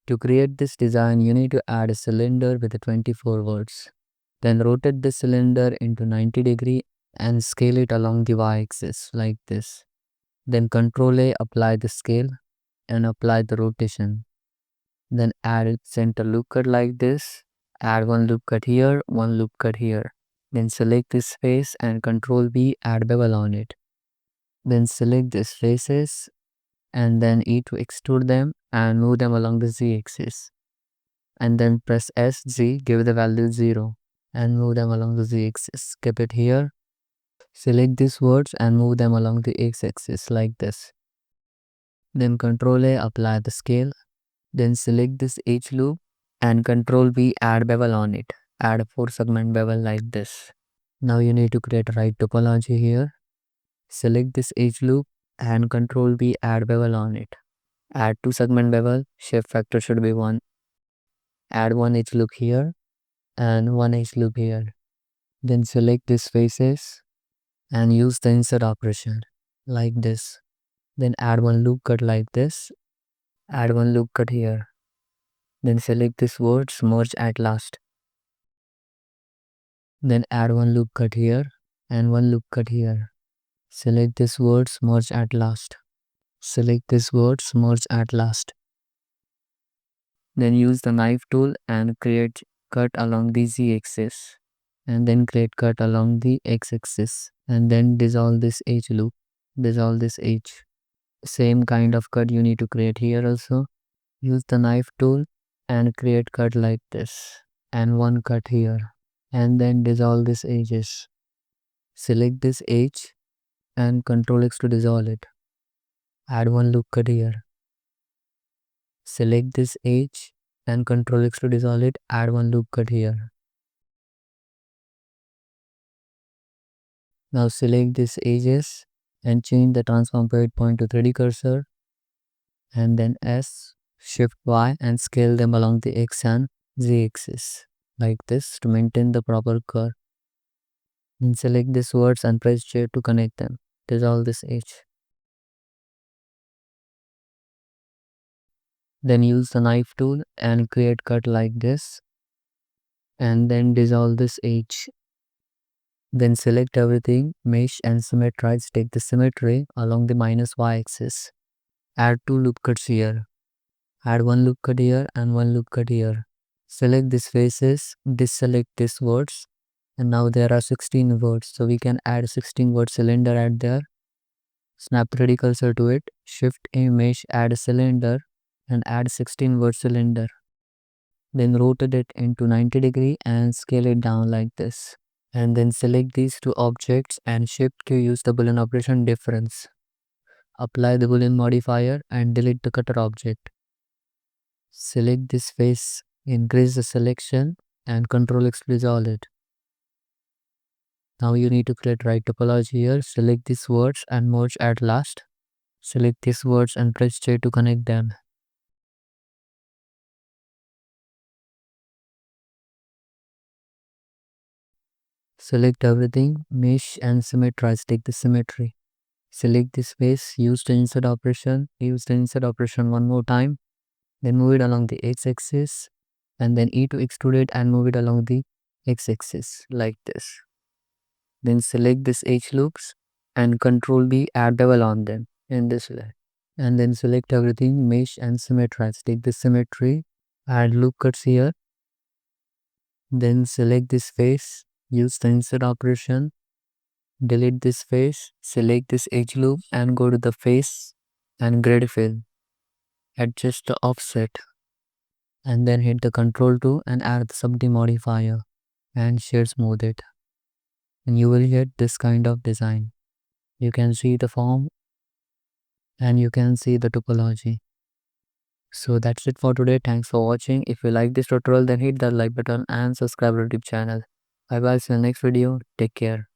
To create this design, you need to add a cylinder with 24 volts. Then rotate the cylinder into 90 degree and scale it along the y-axis like this. Then Ctrl A, apply the scale and apply the rotation. Then add center loop cut like this. Add one loop cut here, one loop cut here. Then select this face and Ctrl B, add bevel on it. Then select these faces and then E to extrude them and move them along the z-axis. And then press SZ, give the value 0 and move them along the z-axis. Keep it here. Select these words and move them along the x-axis like this. Then Ctrl A, apply the scale. Then select this H loop and Ctrl B, add bevel on it. Add a 4 segment bevel like this. Now you need to create a right topology here. Select this H loop and Ctrl B, add bevel on it. Add 2 segment bevel, shape factor should be 1. Add one H loop here and one H loop here. Then select these faces and use the insert operation like this. Then add one loop cut like this. Add one loop cut here. Then select this words, merge at last. Then add one loop cut here and one loop cut here. Select this words, merge at last. Select this words, merge at last. Then use the knife tool and create cut along the z-axis. And then create cut along the x-axis. And then dissolve this H loop. Dissolve this H. Same kind of cut you need to create here also. Use the knife tool and create cut like this. And one cut here. And then dissolve this edges. Select this H and Ctrl X to dissolve it. Add one loop cut here. Select this H and Ctrl X to dissolve it. Add one loop cut here. Now select this edges and change the transform point to 3D cursor. And then S, Shift Y and scale them along the X and Z axis like this to maintain the proper curve. Then select these words and press J to connect them. Dissolve this H. Then use the knife tool and create cut like this. And then dissolve this H. Then select everything, mesh and symmetrize. Take the symmetry along the minus Y axis. Add 2 loop cuts here. Add one loop cut here and one loop cut here. Select these faces, deselect these words. And now there are 16 words, so we can add 16 word cylinder at there. Snap 3D cursor to it, shift a mesh, add a cylinder and add 16 word cylinder. Then rotate it into 90 degree and scale it down like this. And then select these two objects and shift to use the boolean operation difference. Apply the boolean modifier and delete the cutter object. Select this face, increase the selection and Ctrl X to dissolve it. Now you need to create right topology here. Select these words and merge at last. Select these words and press J to connect them. Select everything, mesh and symmetrize. Take the symmetry. Select this face, use the insert operation. Use the insert operation one more time. Then move it along the x-axis and then E to extrude it and move it along the x-axis like this. Then select this H loops and Ctrl B, add bevel on them in this way. And then select everything, mesh and symmetrize. Take the symmetry, add loop cuts here. Then select this face, use the insert operation. Delete this face, select this edge loop and go to the face and grid fill. Adjust the offset and then hit the Ctrl 2 and add the subdivision modifier and shade smooth it. And you will get this kind of design. You can see the form and you can see the topology. So that's it for today. Thanks for watching. If you like this tutorial, then hit the like button and subscribe to the YouTube channel. Bye bye, see you in the next video. Take care.